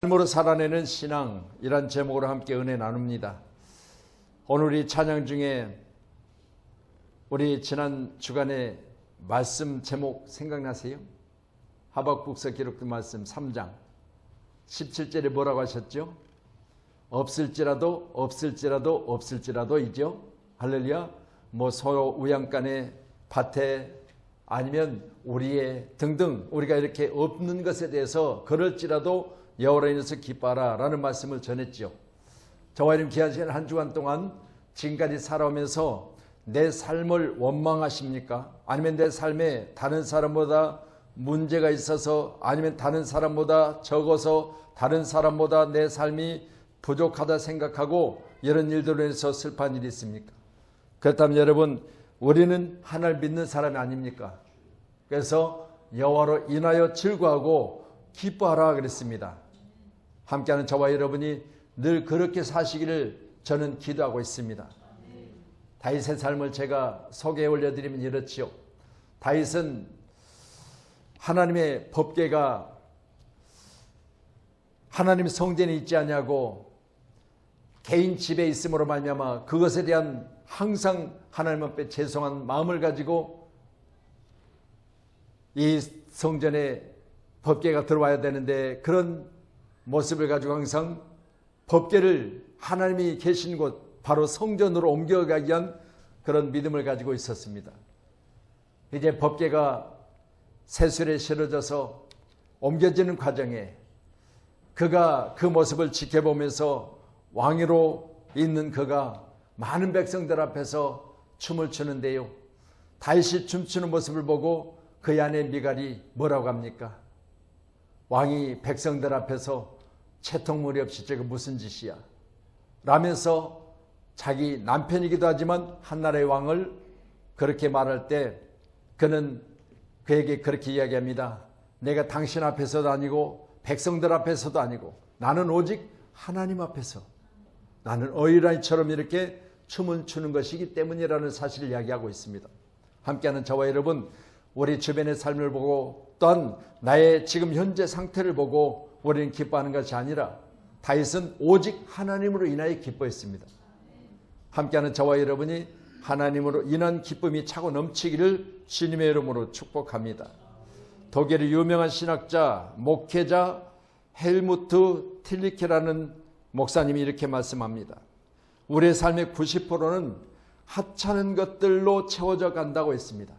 삶으로 살아내는 신앙, 이란 제목으로 함께 은혜 나눕니다. 오늘 이 찬양 중에 우리 지난 주간의 말씀 제목 생각나세요? 하박국서 기록된 말씀 3장 17절에 뭐라고 하셨죠? 없을지라도이죠. 할렐루야. 뭐 소요 우양간의 밭에 아니면 우리의 등등 우리가 이렇게 없는 것에 대해서 그럴지라도 여호와로 인해서 기뻐하라 라는 말씀을 전했죠. 저와 이런 귀한 시간 한 주간 동안 지금까지 살아오면서 내 삶을 원망하십니까? 아니면 내 삶에 다른 사람보다 문제가 있어서, 아니면 다른 사람보다 적어서, 다른 사람보다 내 삶이 부족하다 생각하고 이런 일들로 인해서 슬퍼한 일이 있습니까? 그렇다면 여러분, 우리는 하나님을 믿는 사람이 아닙니까? 그래서 여호와로 인하여 즐거워하고 기뻐하라 그랬습니다. 함께하는 저와 여러분이 늘 그렇게 사시기를 저는 기도하고 있습니다. 다윗의 삶을 제가 소개해 올려드리면 이렇지요. 다윗은 하나님의 법궤가 하나님의 성전에 있지 않냐고 개인 집에 있음으로 말미암아 그것에 대한 항상 하나님 앞에 죄송한 마음을 가지고 이 성전에 법궤가 들어와야 되는데 그런 모습을 가지고 항상 법궤를 하나님이 계신 곳 바로 성전으로 옮겨가기 위한 그런 믿음을 가지고 있었습니다. 이제 법궤가 세술에 실어져서 옮겨지는 과정에 그가 그 모습을 지켜보면서 왕위로 있는 그가 많은 백성들 앞에서 춤을 추는데요. 다윗이 춤추는 모습을 보고 그 아내 미갈이 뭐라고 합니까? 왕이 백성들 앞에서 채통물이 없이 저거 무슨 짓이야? 라면서 자기 남편이기도 하지만 한나라의 왕을 그렇게 말할 때 그는 그에게 그렇게 이야기합니다. 내가 당신 앞에서도 아니고 백성들 앞에서도 아니고 나는 오직 하나님 앞에서 나는 어린아이처럼 이렇게 춤을 추는 것이기 때문이라는 사실을 이야기하고 있습니다. 함께하는 저와 여러분, 우리 주변의 삶을 보고 또한 나의 지금 현재 상태를 보고 우리는 기뻐하는 것이 아니라 다윗은 오직 하나님으로 인하여 기뻐했습니다. 함께하는 저와 여러분이 하나님으로 인한 기쁨이 차고 넘치기를 주님의 이름으로 축복합니다. 독일의 유명한 신학자, 목회자 헬무트 틸리케라는 목사님이 이렇게 말씀합니다. 우리의 삶의 90%는 하찮은 것들로 채워져 간다고 했습니다.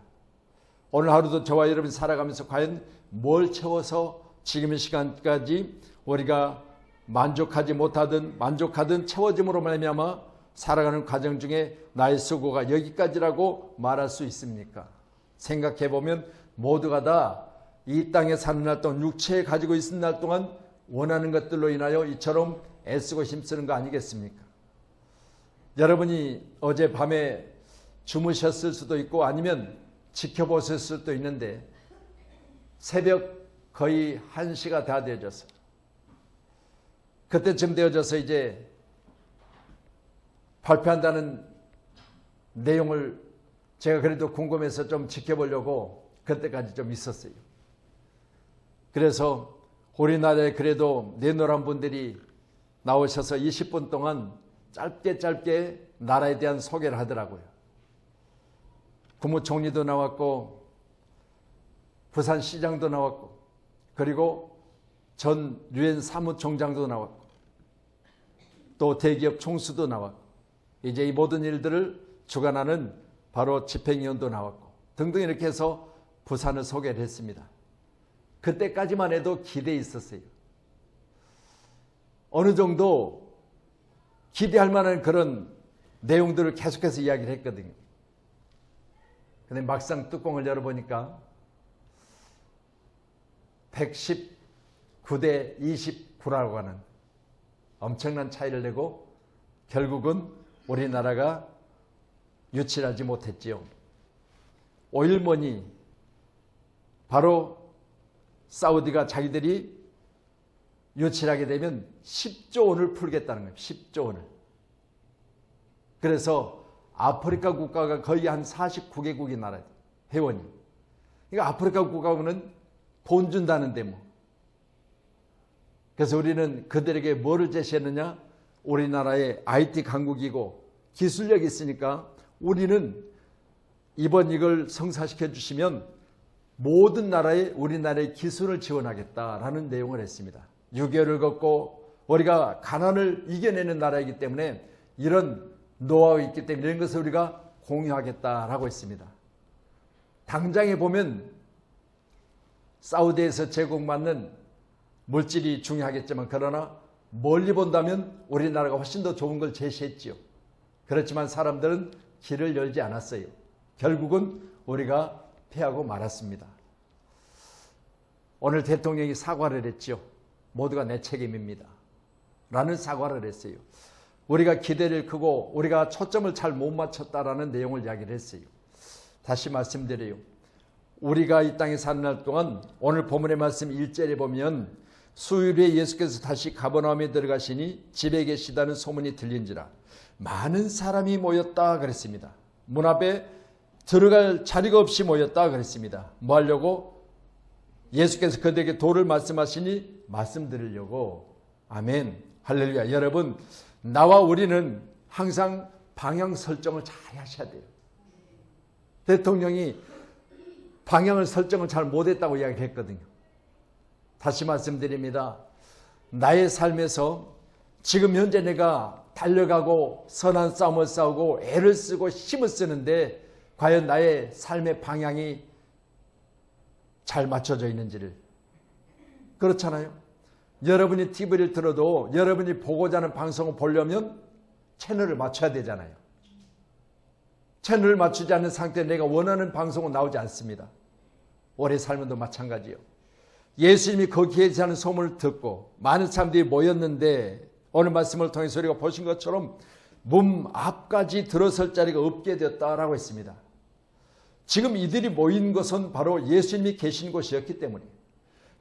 오늘 하루도 저와 여러분이 살아가면서 과연 뭘 채워서 지금의 시간까지 우리가 만족하지 못하든 만족하든 채워짐으로 말미암아 살아가는 과정 중에 나의 수고가 여기까지라고 말할 수 있습니까? 생각해보면 모두가 다 이 땅에 사는 날 동안 육체에 가지고 있는 날 동안 원하는 것들로 인하여 이처럼 애쓰고 힘쓰는 거 아니겠습니까? 여러분이 어젯밤에 주무셨을 수도 있고 아니면 지켜보실 수도 있는데 새벽 거의 1시가 다 되어져서 그때쯤 되어져서 이제 발표한다는 내용을 제가 그래도 궁금해서 좀 지켜보려고 그때까지 좀 있었어요. 그래서 우리나라에 그래도 내노란 분들이 나오셔서 20분 동안 짧게 나라에 대한 소개를 하더라고요. 국무총리도 나왔고 부산시장도 나왔고 그리고 전 유엔 사무총장도 나왔고 또 대기업 총수도 나왔고 이제 이 모든 일들을 주관하는 바로 집행위원도 나왔고 등등 이렇게 해서 부산을 소개를 했습니다. 그때까지만 해도 기대에 있었어요. 어느 정도 기대할 만한 그런 내용들을 계속해서 이야기를 했거든요. 근데 막상 뚜껑을 열어보니까 119대 29라고 하는 엄청난 차이를 내고 결국은 우리나라가 유치하지 못했지요. 5일머니 바로 사우디가 자기들이 유치하게 되면 10조 원을 풀겠다는 거예요. 10조 원을. 그래서 아프리카 국가가 거의 한 49개국이 나라예요. 회원이. 그러니까 아프리카 국가는 돈 준다는데 뭐. 그래서 우리는 그들에게 뭐를 제시했느냐? 우리나라의 IT 강국이고 기술력이 있으니까 우리는 이번 이걸 성사시켜 주시면 모든 나라에 우리나라의 기술을 지원하겠다라는 내용을 했습니다. 6.25를 걷고 우리가 가난을 이겨내는 나라이기 때문에 이런 노하우가 있기 때문에 이런 것을 우리가 공유하겠다라고 했습니다. 당장에 보면 사우디에서 제공받는 물질이 중요하겠지만 그러나 멀리 본다면 우리나라가 훨씬 더 좋은 걸 제시했지요. 그렇지만 사람들은 길을 열지 않았어요. 결국은 우리가 패하고 말았습니다. 오늘 대통령이 사과를 했죠. 모두가 내 책임입니다. 라는 사과를 했어요. 우리가 기대를 크고 우리가 초점을 잘 못 맞췄다라는 내용을 이야기를 했어요. 다시 말씀드려요. 우리가 이 땅에 사는 날 동안 오늘 본문의 말씀 1절에 보면 수요일 후에 예수께서 다시 가버나움에 들어가시니 집에 계시다는 소문이 들린지라 많은 사람이 모였다 그랬습니다. 문 앞에 들어갈 자리가 없이 모였다 그랬습니다. 뭐 하려고? 예수께서 그들에게 도를 말씀하시니 말씀 드리려고. 아멘. 할렐루야. 여러분, 나와 우리는 항상 방향 설정을 잘 하셔야 돼요. 대통령이 방향을 설정을 잘 못했다고 이야기했거든요. 다시 말씀드립니다. 나의 삶에서 지금 현재 내가 달려가고 선한 싸움을 싸우고 애를 쓰고 힘을 쓰는데 과연 나의 삶의 방향이 잘 맞춰져 있는지를. 그렇잖아요. 여러분이 TV를 틀어도 여러분이 보고자 하는 방송을 보려면 채널을 맞춰야 되잖아요. 채널을 맞추지 않는 상태에 내가 원하는 방송은 나오지 않습니다. 올해 삶은도 마찬가지요. 예수님이 거기에 계시다는 소문을 듣고 많은 사람들이 모였는데 오늘 말씀을 통해서 우리가 보신 것처럼 문 앞까지 들어설 자리가 없게 되었다라고 했습니다. 지금 이들이 모인 것은 바로 예수님이 계신 곳이었기 때문에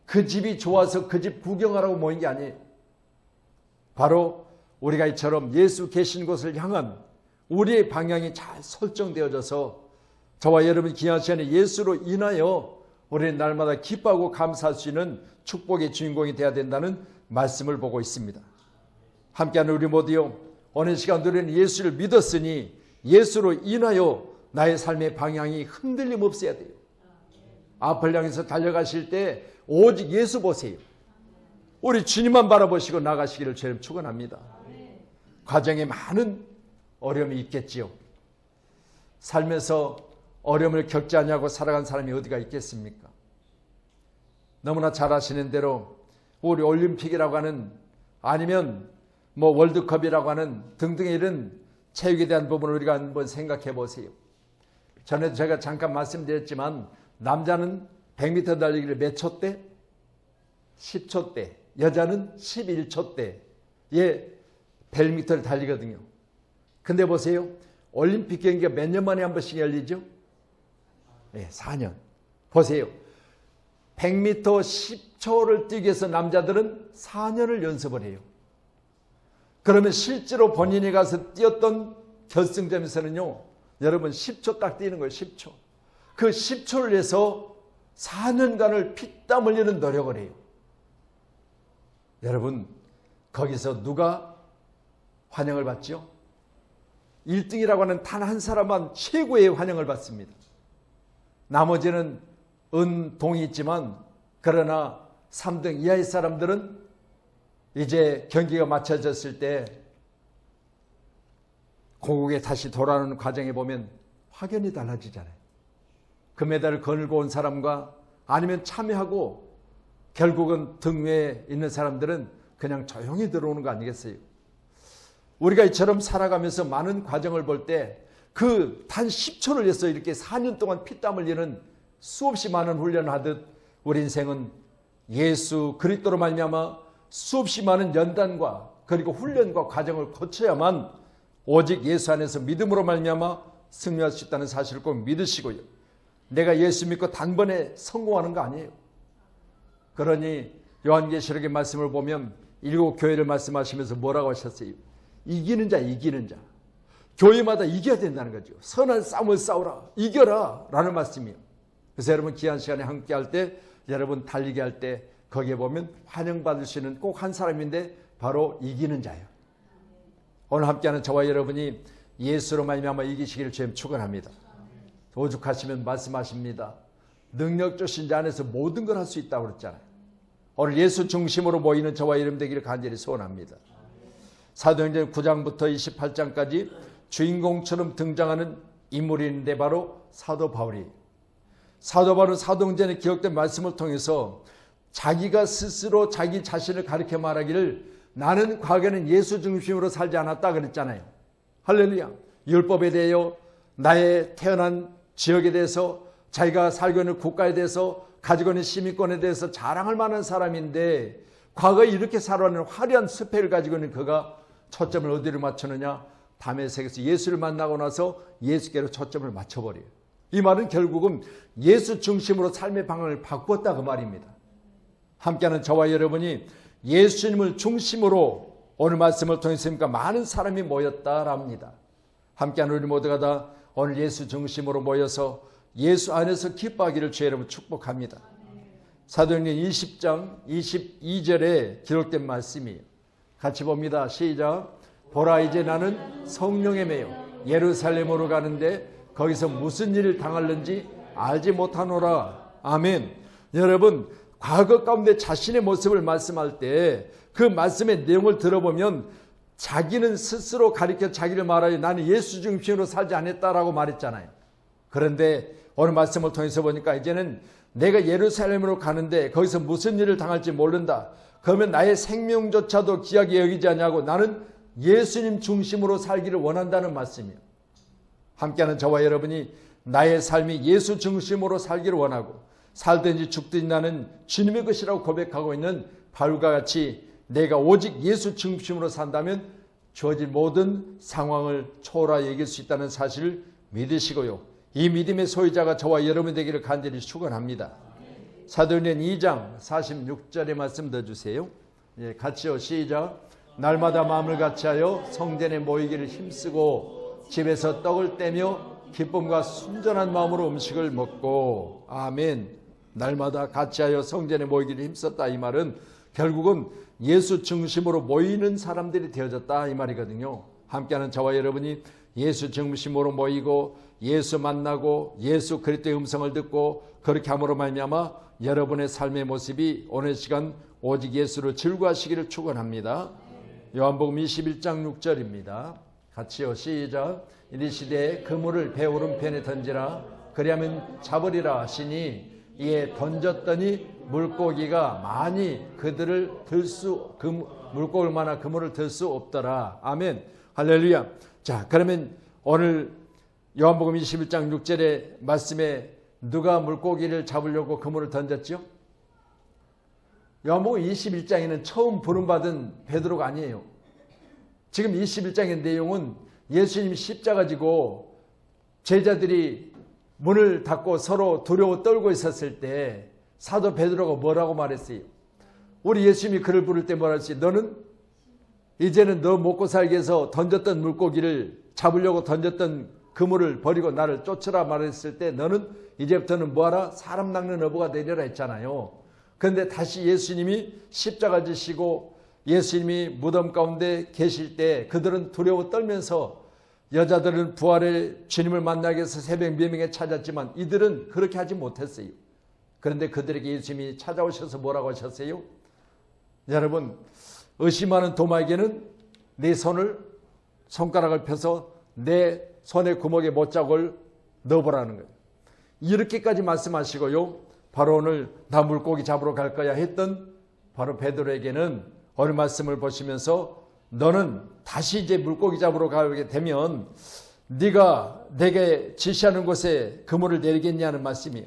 그 집이 좋아서 그 집 구경하라고 모인 게 아니에요. 바로 우리가 이처럼 예수 계신 곳을 향한 우리의 방향이 잘 설정되어져서 저와 여러분이 귀한 시간에 예수로 인하여 우리는 날마다 기뻐하고 감사할 수 있는 축복의 주인공이 되어야 된다는 말씀을 보고 있습니다. 함께하는 우리 모두요. 오늘 시간 우리는 예수를 믿었으니 예수로 인하여 나의 삶의 방향이 흔들림 없어야 돼요. 앞을 향해서 달려가실 때 오직 예수 보세요. 우리 주님만 바라보시고 나가시기를 주님 축원합니다. 과정에 많은 어려움이 있겠지요. 삶에서 어려움을 겪지 않냐고 살아간 사람이 어디가 있겠습니까? 너무나 잘 아시는 대로 우리 올림픽이라고 하는 아니면 뭐 월드컵이라고 하는 등등의 이런 체육에 대한 부분을 우리가 한번 생각해 보세요. 전에도 제가 잠깐 말씀드렸지만 남자는 100m 달리기를 몇 초 때? 10초 때. 여자는 11초 때에 100m를 달리거든요. 근데 보세요. 올림픽 경기가 몇 년 만에 한 번씩 열리죠? 네, 4년. 보세요. 100m 10초를 뛰기 위해서 남자들은 4년을 연습을 해요. 그러면 실제로 본인이 가서 뛰었던 결승점에서는요. 여러분 10초 딱 뛰는 거예요. 10초. 그 10초를 위해서 4년간을 피땀 흘리는 노력을 해요. 여러분 거기서 누가 환영을 받죠? 1등이라고 하는 단 한 사람만 최고의 환영을 받습니다. 나머지는 은, 동이 있지만 그러나 3등 이하의 사람들은 이제 경기가 마쳐졌을 때 고국에 다시 돌아오는 과정에 보면 확연히 달라지잖아요. 금메달을 거닐고 온 사람과 아니면 참여하고 결국은 등 위에 있는 사람들은 그냥 조용히 들어오는 거 아니겠어요? 우리가 이처럼 살아가면서 많은 과정을 볼 때 그 단 10초를 위해서 이렇게 4년 동안 피땀 흘리는 수없이 많은 훈련을 하듯 우리 인생은 예수 그리스도로 말미암아 수없이 많은 연단과 그리고 훈련과 과정을 거쳐야만 오직 예수 안에서 믿음으로 말미암아 승리할 수 있다는 사실을 꼭 믿으시고요. 내가 예수 믿고 단번에 성공하는 거 아니에요. 그러니 요한계시록의 말씀을 보면 7 교회를 말씀하시면서 뭐라고 하셨어요? 이기는 자, 이기는 자. 교회마다 이겨야 된다는 거죠. 선한 싸움을 싸우라, 이겨라 라는 말씀이에요. 그래서 여러분 귀한 시간에 함께 할 때, 여러분 달리기 할 때 거기에 보면 환영받을 수 있는 꼭 한 사람인데 바로 이기는 자예요. 오늘 함께하는 저와 여러분이 예수로 말미암아 이기시기를 주님 축원합니다. 오죽하시면 말씀하십니다. 능력 주신 자 안에서 모든 걸 할 수 있다고 그랬잖아요. 오늘 예수 중심으로 모이는 저와 여러분 되기를 간절히 소원합니다. 사도행전 9장부터 28장까지 주인공처럼 등장하는 인물이 있는데 바로 사도 바울이. 사도 바울은 사도행전에 기록된 말씀을 통해서 자기가 스스로 자기 자신을 가리켜 말하기를 나는 과거에는 예수 중심으로 살지 않았다 그랬잖아요. 할렐루야. 율법에 대하여 나의 태어난 지역에 대해서 자기가 살고 있는 국가에 대해서 가지고 있는 시민권에 대해서 자랑할 만한 사람인데 과거에 이렇게 살아왔는 화려한 스펙을 가지고 있는 그가 초점을 어디로 맞추느냐? 다메섹에서 예수를 만나고 나서 예수께로 초점을 맞춰버려요. 이 말은 결국은 예수 중심으로 삶의 방향을 바꾸었다 그 말입니다. 함께하는 저와 여러분이 예수님을 중심으로 오늘 말씀을 통해서 많은 사람이 모였다랍니다. 함께하는 우리 모두가 다 오늘 예수 중심으로 모여서 예수 안에서 기뻐하기를 주의 이름으로 축복합니다. 사도행전 20장 22절에 기록된 말씀이에요. 같이 봅니다. 시작. 보라 이제 나는 성령에 매여 예루살렘으로 가는데 거기서 무슨 일을 당할는지 알지 못하노라. 아멘. 여러분 과거 가운데 자신의 모습을 말씀할 때 그 말씀의 내용을 들어보면 자기는 스스로 가리켜 자기를 말하여 나는 예수 중심으로 살지 않았다라고 말했잖아요. 그런데 오늘 말씀을 통해서 보니까 이제는 내가 예루살렘으로 가는데 거기서 무슨 일을 당할지 모른다. 그러면 나의 생명조차도 귀하게 여기지 않냐고 나는 예수님 중심으로 살기를 원한다는 말씀이에요. 함께하는 저와 여러분이 나의 삶이 예수 중심으로 살기를 원하고 살든지 죽든지 나는 주님의 것이라고 고백하고 있는 바울과 같이 내가 오직 예수 중심으로 산다면 주어질 모든 상황을 초월하여 이길 수 있다는 사실을 믿으시고요. 이 믿음의 소유자가 저와 여러분 되기를 간절히 축원합니다. 사도행전 2장 46절의 말씀 더 주세요. 예, 같이요. 시작. 날마다 마음을 같이하여 성전에 모이기를 힘쓰고 집에서 떡을 떼며 기쁨과 순전한 마음으로 음식을 먹고. 아멘. 날마다 같이하여 성전에 모이기를 힘썼다. 이 말은 결국은 예수 중심으로 모이는 사람들이 되어졌다 이 말이거든요. 함께하는 저와 여러분이 예수 중심으로 모이고 예수 만나고 예수 그리스도의 음성을 듣고 그렇게 함으로 말미암아 여러분의 삶의 모습이 오늘 시간 오직 예수를 즐거워하시기를 축원합니다. 요한복음 21장 6절입니다. 같이요. 시작. 이르시되 그물을 배 오른편에 던지라 그리하면 잡으리라 하시니 이에 던졌더니 물고기가 많이 그들을 물고기를 만나 그물을 들 수 없더라. 아멘. 할렐루야. 자, 그러면 오늘 요한복음 21장 6절의 말씀에 누가 물고기를 잡으려고 그물을 던졌죠? 요한복음 21장에는 처음 부름받은 베드로가 아니에요. 지금 21장의 내용은 예수님이 십자가 지고 제자들이 문을 닫고 서로 두려워 떨고 있었을 때 사도 베드로가 뭐라고 말했어요? 우리 예수님이 그를 부를 때 뭐라 했어요? 너는 이제는 너 먹고 살기 위해서 던졌던 물고기를 잡으려고 던졌던 그물을 버리고 나를 쫓으라 말했을 때 너는 이제부터는 뭐하라? 사람 낚는 어부가 되려라 했잖아요. 그런데 다시 예수님이 십자가 지시고 예수님이 무덤 가운데 계실 때 그들은 두려워 떨면서 여자들은 부활의 주님을 만나기 위해서 새벽 몇 명에 찾았지만 이들은 그렇게 하지 못했어요. 그런데 그들에게 예수님이 찾아오셔서 뭐라고 하셨어요? 여러분, 의심하는 도마에게는 내 손가락을 펴서 내 손의 구멍에 못자국을 넣어보라는 거예요. 이렇게까지 말씀하시고요. 바로 오늘 나 물고기 잡으러 갈 거야 했던 바로 베드로에게는 오늘 말씀을 보시면서 너는 다시 이제 물고기 잡으러 가게 되면 네가 내게 지시하는 곳에 그물을 내리겠냐는 말씀이에요.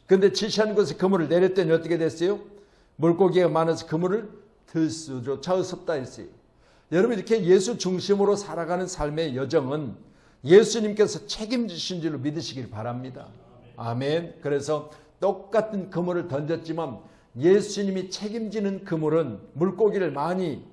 그런데 지시하는 곳에 그물을 내렸더니 어떻게 됐어요? 물고기가 많아서 그물을 들 수조차 없다 했어요. 여러분 이렇게 예수 중심으로 살아가는 삶의 여정은 예수님께서 책임지신 줄로 믿으시길 바랍니다. 아멘. 그래서 똑같은 그물을 던졌지만 예수님이 책임지는 그물은 물고기를 많이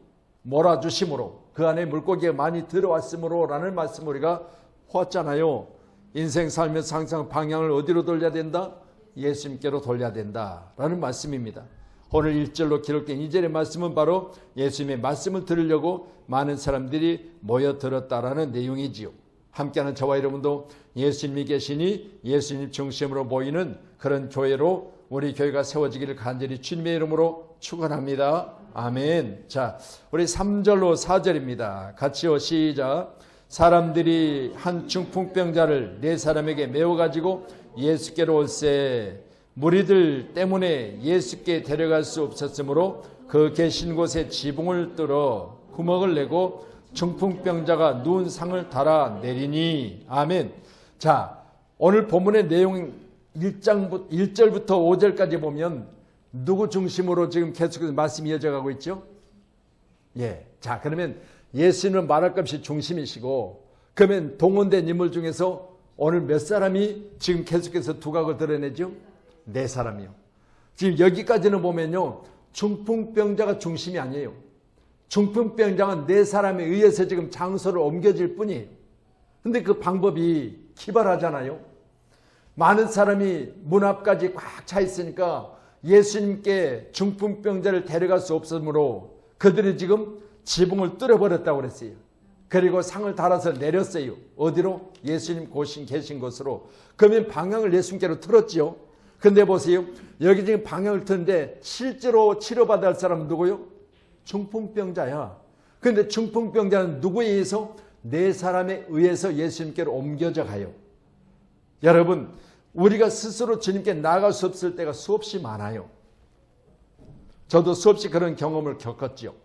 몰아주심으로 그 안에 물고기가 많이 들어왔으므로 라는 말씀을 우리가 보았잖아요. 인생 살면서 항상 방향을 어디로 돌려야 된다? 예수님께로 돌려야 된다라는 말씀입니다. 오늘 1절로 기록된 2절의 말씀은 바로 예수님의 말씀을 들으려고 많은 사람들이 모여들었다라는 내용이지요. 함께하는 저와 여러분도 예수님이 계시니 예수님 중심으로 모이는 그런 교회로 우리 교회가 세워지기를 간절히 주님의 이름으로 축원합니다. 아멘. 자, 우리 3절로 4절입니다. 같이요. 시작. 사람들이 한 중풍병자를 네 사람에게 메워가지고 예수께로 올세 무리들 때문에 예수께 데려갈 수 없었으므로 그 계신 곳에 지붕을 뚫어 구멍을 내고 중풍병자가 누운 상을 달아 내리니. 아멘. 자, 오늘 본문의 내용 1절부터 5절까지 보면 누구 중심으로 지금 계속해서 말씀이 이어져가고 있죠? 예. 자, 그러면 예수님은 말할 것 없이 중심이시고, 그러면 동원된 인물 중에서 오늘 몇 사람이 지금 계속해서 두각을 드러내죠? 네 사람이요. 지금 여기까지는 보면요, 중풍병자가 중심이 아니에요. 중풍병자는 네 사람에 의해서 지금 장소를 옮겨질 뿐이에요. 근데 그 방법이 기발하잖아요. 많은 사람이 문 앞까지 꽉 차 있으니까 예수님께 중풍병자를 데려갈 수 없으므로 그들이 지금 지붕을 뚫어버렸다고 그랬어요. 그리고 상을 달아서 내렸어요. 어디로? 예수님 계신 곳으로. 그러면 방향을 예수님께로 틀었죠. 근데 보세요. 여기 지금 방향을 트는데 실제로 치료받아야 할 사람은 누구요? 중풍병자야. 근데 중풍병자는 누구에 의해서? 네 사람에 의해서 예수님께로 옮겨져 가요. 여러분, 우리가 스스로 주님께 나아갈 수 없을 때가 수없이 많아요. 저도 수없이 그런 경험을 겪었죠.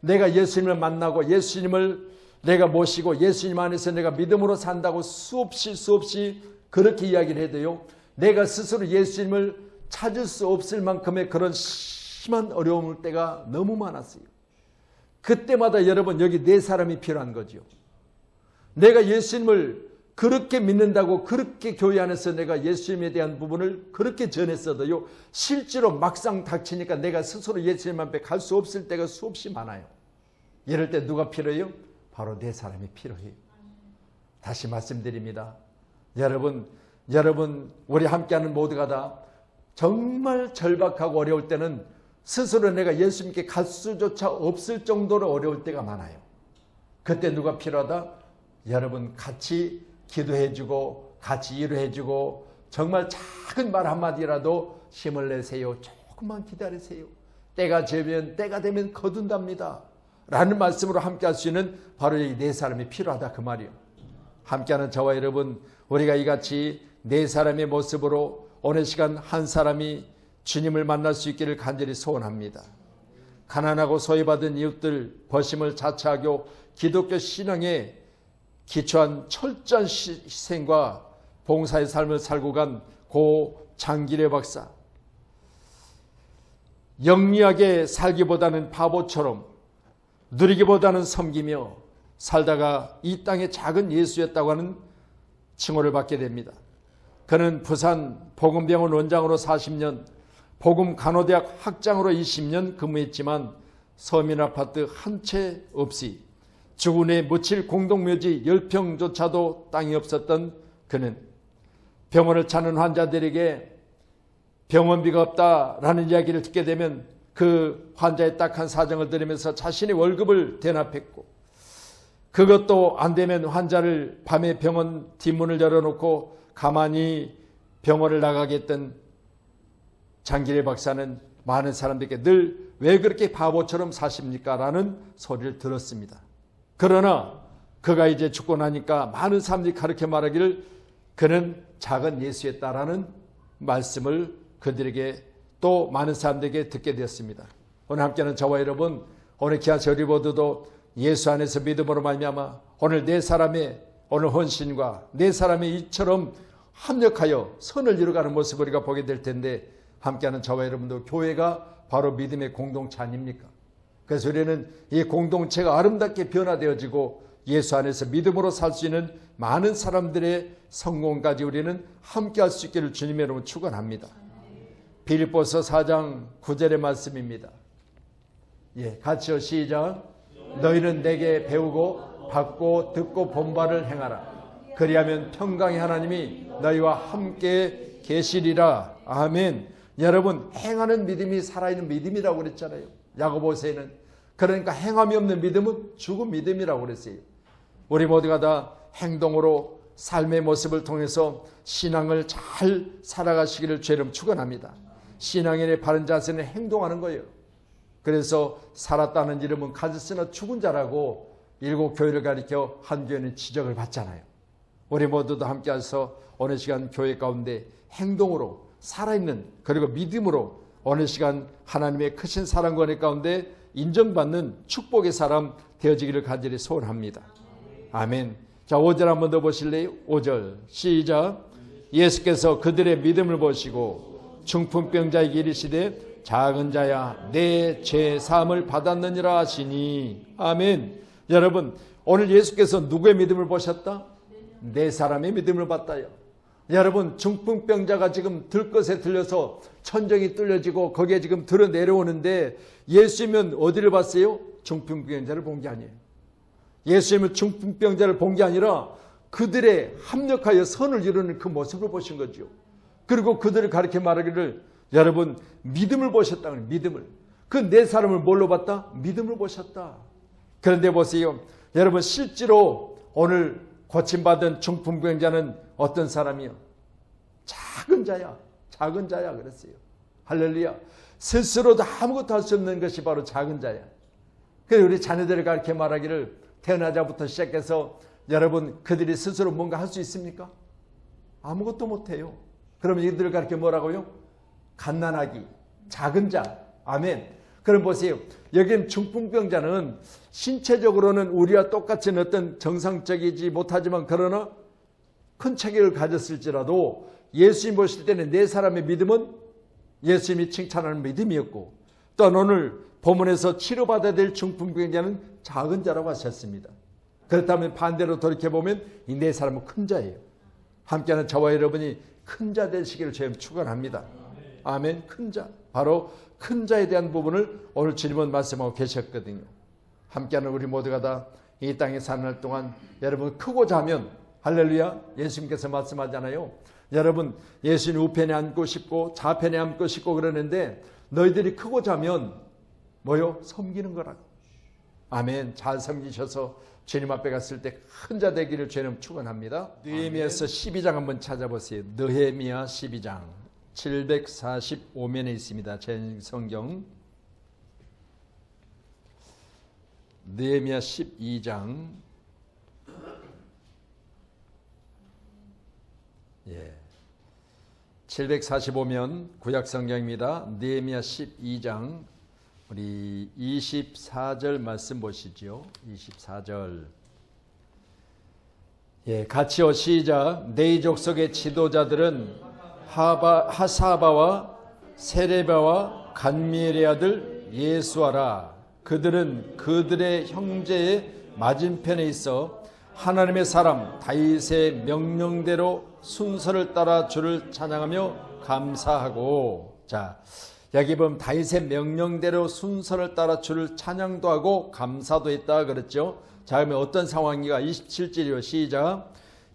내가 예수님을 만나고 예수님을 내가 모시고 예수님 안에서 내가 믿음으로 산다고 수없이 그렇게 이야기를 해도요, 내가 스스로 예수님을 찾을 수 없을 만큼의 그런 심한 어려움일 때가 너무 많았어요. 그때마다 여러분, 여기 네 사람이 필요한 거죠. 내가 예수님을 그렇게 믿는다고 그렇게 교회 안에서 내가 예수님에 대한 부분을 그렇게 전했어도요, 실제로 막상 닥치니까 내가 스스로 예수님 앞에 갈 수 없을 때가 수없이 많아요. 이럴 때 누가 필요해요? 바로 네 사람이 필요해요. 다시 말씀드립니다. 여러분, 우리 함께하는 모두가 다 정말 절박하고 어려울 때는 스스로 내가 예수님께 갈 수조차 없을 정도로 어려울 때가 많아요. 그때 누가 필요하다? 여러분, 같이 기도해주고 같이 위로해주고 정말 작은 말 한마디라도 힘을 내세요. 조금만 기다리세요. 때가 되면 거둔답니다. 라는 말씀으로 함께할 수 있는 바로 이 네 사람이 필요하다, 그 말이요. 함께하는 저와 여러분, 우리가 이같이 네 사람의 모습으로 오늘 시간 한 사람이 주님을 만날 수 있기를 간절히 소원합니다. 가난하고 소외받은 이웃들 버심을 자처하고 기독교 신앙에 기초한 철저한 희생과 봉사의 삶을 살고 간 고 장기래 박사. 영리하게 살기보다는 바보처럼, 누리기보다는 섬기며 살다가 이 땅의 작은 예수였다고 하는 칭호를 받게 됩니다. 그는 부산 복음병원 원장으로 40년, 복음간호대학 학장으로 20년 근무했지만 서민아파트 한 채 없이 주군에 묻힐 공동묘지 10평조차도 땅이 없었던 그는 병원을 찾는 환자들에게 병원비가 없다라는 이야기를 듣게 되면 그 환자의 딱한 사정을 들으면서 자신의 월급을 대납했고, 그것도 안 되면 환자를 밤에 병원 뒷문을 열어놓고 가만히 병원을 나가게 했던 장기래 박사는 많은 사람들에게 늘 왜 그렇게 바보처럼 사십니까? 라는 소리를 들었습니다. 그러나 그가 이제 죽고 나니까 많은 사람들이 가르쳐 말하기를 그는 작은 예수였다라는 말씀을 그들에게 또 많은 사람들에게 듣게 되었습니다. 오늘 함께하는 저와 여러분, 오늘 귀한 저희 모두도 예수 안에서 믿음으로 말미암아 오늘 네 사람의 오늘 헌신과 네 사람의 이처럼 합력하여 선을 이루어가는 모습을 우리가 보게 될 텐데, 함께하는 저와 여러분도 교회가 바로 믿음의 공동체 아닙니까? 그래서 우리는 이 공동체가 아름답게 변화되어지고 예수 안에서 믿음으로 살 수 있는 많은 사람들의 성공까지 우리는 함께할 수 있기를 주님의 이름으로 축원합니다. 빌립보서 4장 9절의 말씀입니다. 예, 같이요. 시작. 너희는 내게 배우고 받고 듣고 본 바를 행하라. 그리하면 평강의 하나님이 너희와 함께 계시리라. 아멘. 여러분, 행하는 믿음이 살아있는 믿음이라고 그랬잖아요. 야고보서에는. 그러니까 행함이 없는 믿음은 죽은 믿음이라고 그랬어요. 우리 모두가 다 행동으로 삶의 모습을 통해서 신앙을 잘 살아가시기를 주님 축원합니다. 신앙인의 바른 자세는 행동하는 거예요. 그래서 살았다는 이름은 가졌으나 죽은 자라고 7교회를 가리켜 한 교회는 지적을 받잖아요. 우리 모두도 함께해서 어느 시간 교회 가운데 행동으로 살아있는, 그리고 믿음으로 어느 시간 하나님의 크신 사랑과 은혜 가운데 인정받는 축복의 사람 되어지기를 간절히 소원합니다. 아멘. 자, 5절 한번 더 보실래요? 5절 시작. 예수께서 그들의 믿음을 보시고 중풍병자에게 이르시되 작은 자야 내 죄 사함을 받았느니라 하시니. 아멘. 여러분, 오늘 예수께서 누구의 믿음을 보셨다? 네 사람의 믿음을 봤다요. 여러분, 중풍병자가 지금 들것에 들려서 천정이 뚫려지고 거기에 지금 들어 내려오는데 예수님은 어디를 봤어요? 중풍병자를 본 게 아니에요. 예수님은 중풍병자를 본 게 아니라 그들의 합력하여 선을 이루는 그 모습을 보신 거죠. 그리고 그들을 가르쳐 말하기를 여러분 믿음을 보셨다. 믿음을. 그 네 사람을 뭘로 봤다? 믿음을 보셨다. 그런데 보세요. 여러분 실제로 오늘 고침받은 중풍병자는 어떤 사람이요? 작은 자야. 작은 자야 그랬어요. 할렐루야. 스스로도 아무것도 할 수 없는 것이 바로 작은 자야. 그래서 우리 자녀들을 가르쳐 말하기를 태어나자부터 시작해서 여러분 그들이 스스로 뭔가 할 수 있습니까? 아무것도 못해요. 그러면 이들을 가르쳐 뭐라고요? 갓난아기, 작은 자. 아멘. 그럼 보세요. 여기는 중풍병자는 신체적으로는 우리와 똑같은 어떤 정상적이지 못하지만 그러나 큰 체격을 가졌을지라도 예수님 보실 때는 네 사람의 믿음은 예수님이 칭찬하는 믿음이었고 또한 오늘 본문에서 치료받아야 될 중풍병자는 작은 자라고 하셨습니다. 그렇다면 반대로 돌이켜보면 이 네 사람은 큰 자예요. 함께하는 저와 여러분이 큰 자 되시기를 주님 축원합니다. 아멘. 큰 자. 바로 큰 자에 대한 부분을 오늘 주님은 말씀하고 계셨거든요. 함께하는 우리 모두가 다 이 땅에 사는 날 동안 여러분 크고자 하면 할렐루야 예수님께서 말씀하잖아요. 여러분 예수님 우편에 앉고 싶고 좌편에 앉고 싶고 그러는데 너희들이 크고자 하면 뭐요? 섬기는 거라고. 아멘. 잘 섬기셔서 주님 앞에 갔을 때 큰 자 되기를 주님 축원합니다. 느헤미야서 12장 한번 찾아보세요. 느헤미야 12장 745면에 있습니다. 제 성경 느헤미야 12장 745면 구약 성경입니다. 느헤미야 12장 우리 24절 말씀 보시죠. 24절. 같이요 시작. 네 족속의 지도자들은 하사바와 세레바와 간미엘의 아들 예수아라. 그들은 그들의 형제의 맞은편에 있어 하나님의 사람 다윗의 명령대로 순서를 따라 주를 찬양하며 감사하고. 자, 여기 보면 다윗의 명령대로 순서를 따라 주를 찬양도 하고 감사도 했다 그랬죠. 자, 그러면 어떤 상황인가? 27절이요. 시작.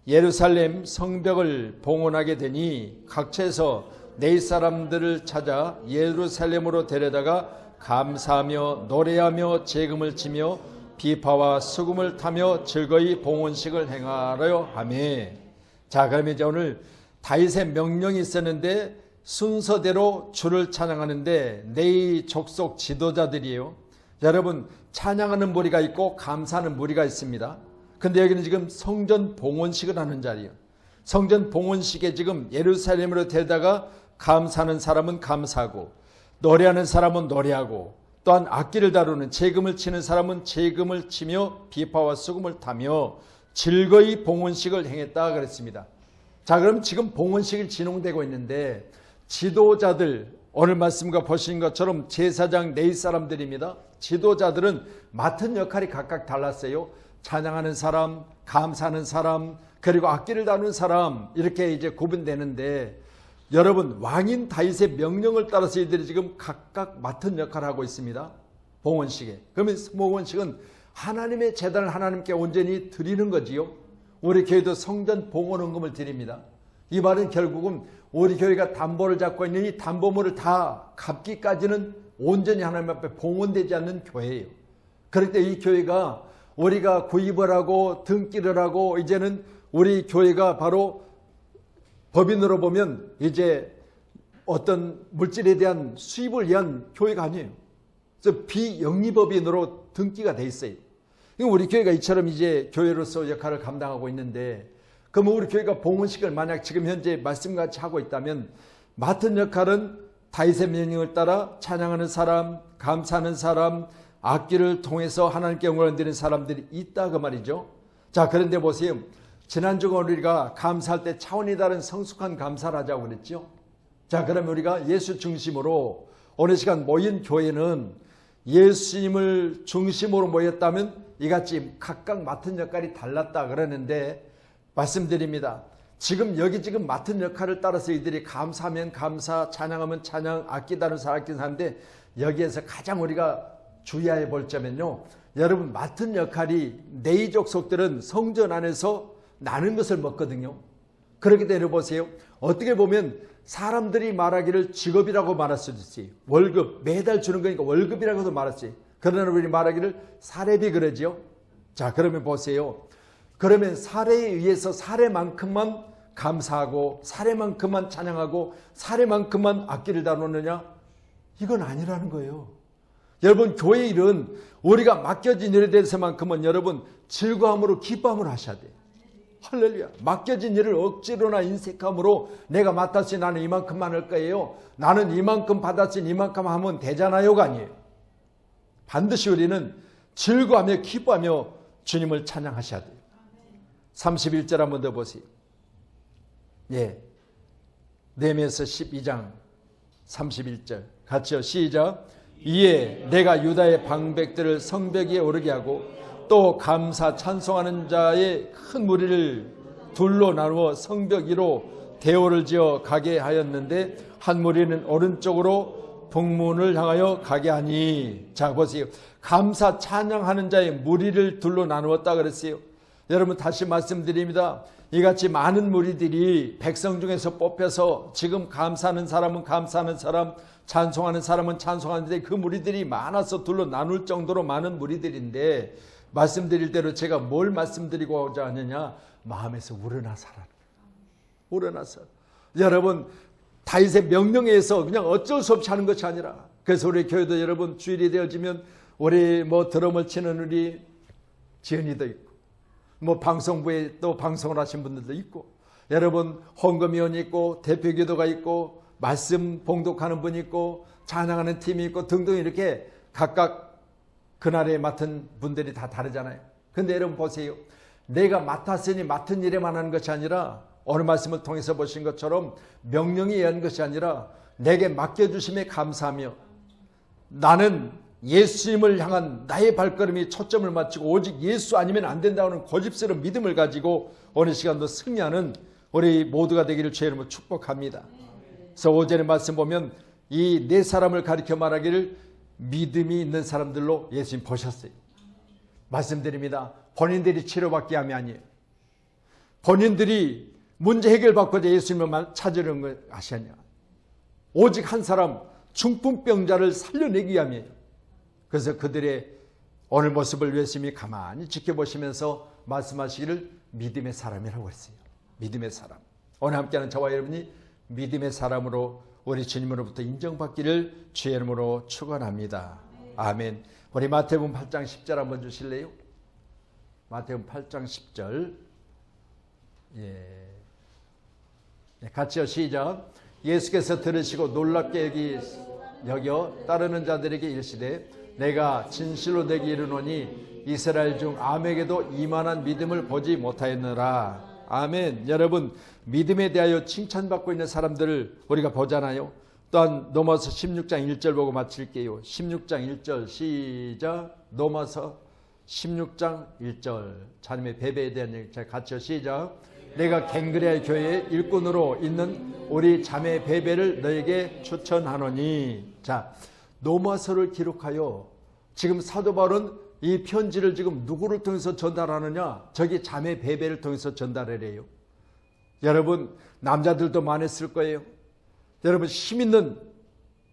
예루살렘 성벽을 봉헌하게 되니 각처에서 네 사람들을 찾아 예루살렘으로 데려다가 감사하며 노래하며 재금을 치며 비파와 수금을 타며 즐거이 봉헌식을 행하려 하매. 자, 그러면 이제 오늘 다윗의 명령이 있었는데 순서대로 주를 찬양하는데 네 족속 지도자들이에요. 여러분 찬양하는 무리가 있고 감사하는 무리가 있습니다. 근데 여기는 지금 성전 봉헌식을 하는 자리예요. 성전 봉헌식에 지금 예루살렘으로 데려다가 감사하는 사람은 감사하고 노래하는 사람은 노래하고 또한 악기를 다루는 재금을 치는 사람은 재금을 치며 비파와 수금을 타며 즐거이 봉헌식을 행했다 그랬습니다. 자, 그럼 지금 봉헌식이 진행되고 있는데 지도자들 오늘 말씀과 보신 것처럼 제사장 네 사람들입니다. 지도자들은 맡은 역할이 각각 달랐어요. 찬양하는 사람, 감사하는 사람, 그리고 악기를 다루는 사람 이렇게 이제 구분되는데 여러분 왕인 다윗의 명령을 따라서 이들이 지금 각각 맡은 역할을 하고 있습니다. 봉헌식에. 그러면 봉헌식은 하나님의 제단을 하나님께 온전히 드리는 거지요. 우리 교회도 성전 봉헌헌금을 드립니다. 이 말은 결국은 우리 교회가 담보를 잡고 있는 이 담보물을 다 갚기까지는 온전히 하나님 앞에 봉헌되지 않는 교회예요. 그럴 때 이 교회가 우리가 구입을 하고 등기를 하고 이제는 우리 교회가 바로 법인으로 보면 이제 어떤 물질에 대한 수입을 위한 교회가 아니에요. 그래서 비영리법인으로 등기가 돼 있어요. 우리 교회가 이처럼 이제 교회로서 역할을 감당하고 있는데, 그러면 우리 교회가 봉헌식을 만약 지금 현재 말씀같이 하고 있다면 맡은 역할은 다윗의 명령을 따라 찬양하는 사람, 감사하는 사람, 악기를 통해서 하나님께 영광을 드리는 사람들이 있다 그 말이죠. 자, 그런데 보세요. 지난주가 우리가 감사할 때 차원이 다른 성숙한 감사를 하자고 그랬죠. 자, 그러면 우리가 예수 중심으로 오늘 시간 모인 교회는 예수님을 중심으로 모였다면 이같이 각각 맡은 역할이 달랐다 그러는데, 말씀드립니다. 지금 맡은 역할을 따라서 이들이 감사하면 감사, 찬양하면 찬양, 아끼다는 사람 아끼는 사람인데, 여기에서 가장 우리가 주의해야 볼 점은요, 여러분 맡은 역할이 내의적 속들은 성전 안에서 나는 것을 먹거든요. 그렇기 때문에 보세요. 어떻게 보면 사람들이 말하기를 직업이라고 말할 수도 있어요. 월급, 매달 주는 거니까 월급이라고도 말할 수 있어요. 그러나 우리 말하기를 사례비 그러지요. 자, 그러면 보세요. 그러면 사례에 의해서 사례만큼만 감사하고 사례만큼만 찬양하고 사례만큼만 악기를 다루느냐? 이건 아니라는 거예요. 여러분, 교회 일은 우리가 맡겨진 일에 대해서만큼은 여러분 즐거움으로 기뻐함으로 하셔야 돼요. 할렐루야. 맡겨진 일을 억지로나 인색함으로 내가 맡았으니 나는 이만큼만 할 거예요, 나는 이만큼 받았으니 이만큼 하면 되잖아요가 아니에요. 반드시 우리는 즐거워하며 기뻐하며 주님을 찬양하셔야 돼요. 31절 한번 더 보세요. 예, 네헤미야서 12장 31절 같이요. 시작. 이에 내가 유다의 방백들을 성벽 위에 오르게 하고 또 감사 찬송하는 자의 큰 무리를 둘로 나누어 성벽 위로 대오를 지어 가게 하였는데, 한 무리는 오른쪽으로 북문을 향하여 가게 하니. 자, 보세요. 감사 찬양하는 자의 무리를 둘로 나누었다 그랬어요. 여러분, 다시 말씀드립니다. 이같이 많은 무리들이 백성 중에서 뽑혀서 지금 감사하는 사람은 감사하는 사람, 찬송하는 사람은 찬송하는데, 그 무리들이 많아서 둘로 나눌 정도로 많은 무리들인데, 말씀드릴 대로 제가 뭘 말씀드리고자 하느냐? 마음에서 우러나서라. 우러나서. 여러분, 다윗의 명령에 의해서 그냥 어쩔 수 없이 하는 것이 아니라, 그래서 우리 교회도 여러분 주일이 되어지면 우리 드럼을 치는 우리 지은이도 있고, 방송부에 또 방송을 하신 분들도 있고, 여러분 헌금위원이 있고, 대표기도가 있고, 말씀 봉독하는 분이 있고, 찬양하는 팀이 있고 등등, 이렇게 각각 그날에 맡은 분들이 다 다르잖아요. 근데 여러분 보세요. 내가 맡았으니 맡은 일에만 하는 것이 아니라, 오늘 말씀을 통해서 보신 것처럼 명령에 의한 것이 아니라 내게 맡겨주심에 감사하며, 나는 예수님을 향한 나의 발걸음이 초점을 맞추고 오직 예수 아니면 안 된다는 고집스러운 믿음을 가지고 오늘 시간도 승리하는 우리 모두가 되기를 주의 이름으로 축복합니다. 그래서 오전에 말씀 보면 이 네 사람을 가리켜 말하기를 믿음이 있는 사람들로 예수님 보셨어요. 말씀드립니다. 본인들이 치료받게 함이 아니에요. 본인들이 문제 해결받고자 예수님을 찾으려는 걸 아시냐? 오직 한 사람, 중풍병자를 살려내기 위함이에요. 그래서 그들의 오늘 모습을 예수님이 가만히 지켜보시면서 말씀하시기를 믿음의 사람이라고 했어요. 믿음의 사람. 오늘 함께하는 저와 여러분이 믿음의 사람으로 우리 주님으로부터 인정받기를 주의 이름으로 축원합니다. 아멘. 우리 마태복음 8장 10절 한번 주실래요? 마태복음 8장 10절. 예. 같이요. 시작. 예수께서 들으시고 놀랍게 여겨 따르는 자들에게 이르시되, 내가 진실로 내게 이르노니 이스라엘 중 아무에게도 이만한 믿음을 보지 못하였느라. 아멘. 여러분, 믿음에 대하여 칭찬받고 있는 사람들을 우리가 보잖아요. 또한 로마서 16장 1절 보고 마칠게요. 16장 1절 시작. 로마서 16장 1절. 자님의 배배에 대한 얘기 같이요. 시작. 내가 갱그레아 교회의 일꾼으로 있는 우리 자매 베베를 너에게 추천하노니. 자, 로마서를 기록하여 지금 사도 바울은 이 편지를 지금 누구를 통해서 전달하느냐? 저기 자매 베베를 통해서 전달을 해요. 여러분 남자들도 많았을 거예요. 여러분 힘 있는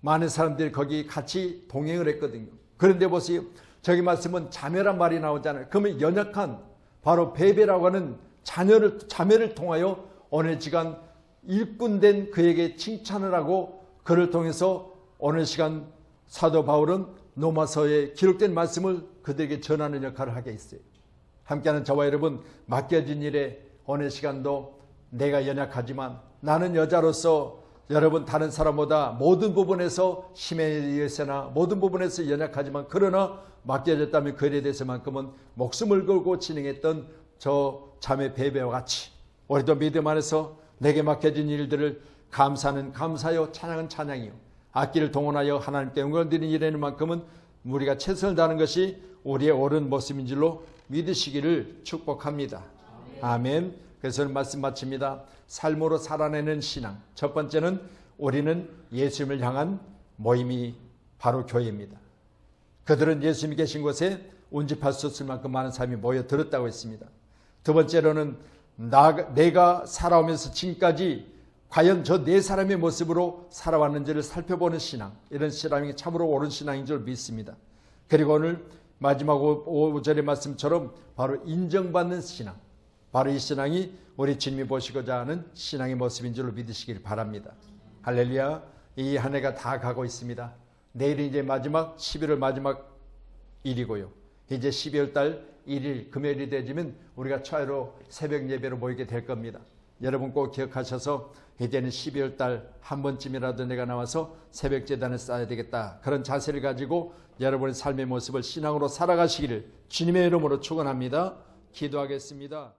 많은 사람들이 거기 같이 동행을 했거든요. 그런데 보세요. 저기 말씀은 자매란 말이 나오잖아요. 그러면 연약한 바로 베베라고 하는 자매를 통하여 어느 시간 일꾼된 그에게 칭찬을 하고 그를 통해서 어느 시간 사도 바울은 로마서에 기록된 말씀을 그들에게 전하는 역할을 하게 있어요. 함께하는 저와 여러분, 맡겨진 일에 어느 시간도 내가 연약하지만 나는 여자로서 여러분 다른 사람보다 모든 부분에서 힘에 의해서나 모든 부분에서 연약하지만 그러나 맡겨졌다면 그 일에 대해서만큼은 목숨을 걸고 진행했던 저 자매 베베와 같이 우리도 믿음 안에서 내게 맡겨진 일들을 감사는 감사요 찬양은 찬양이요 악기를 동원하여 하나님께 영광을 드리는 일에는 만큼은 우리가 최선을 다하는 것이 우리의 옳은 모습인 줄로 믿으시기를 축복합니다. 아멘. 그래서 말씀 마칩니다. 삶으로 살아내는 신앙. 첫 번째는 우리는 예수님을 향한 모임이 바로 교회입니다. 그들은 예수님이 계신 곳에 운집할 수 없을 만큼 많은 사람이 모여들었다고 했습니다. 두 번째로는 내가 살아오면서 지금까지 과연 저 네 사람의 모습으로 살아왔는지를 살펴보는 신앙. 이런 신앙이 참으로 옳은 신앙인 줄 믿습니다. 그리고 오늘 마지막 5절의 말씀처럼 바로 인정받는 신앙. 바로 이 신앙이 우리 주님이 보시고자 하는 신앙의 모습인 줄로 믿으시길 바랍니다. 할렐루야. 이 한 해가 다 가고 있습니다. 내일이 이제 마지막 11월 마지막 일이고요. 이제 12월 달 1일 금요일이 되지면 우리가 초하루 새벽 예배로 모이게 될 겁니다. 여러분 꼭 기억하셔서 이제는 12월 달 한 번쯤이라도 내가 나와서 새벽 제단을 쌓아야 되겠다. 그런 자세를 가지고 여러분의 삶의 모습을 신앙으로 살아가시기를 주님의 이름으로 축원합니다. 기도하겠습니다.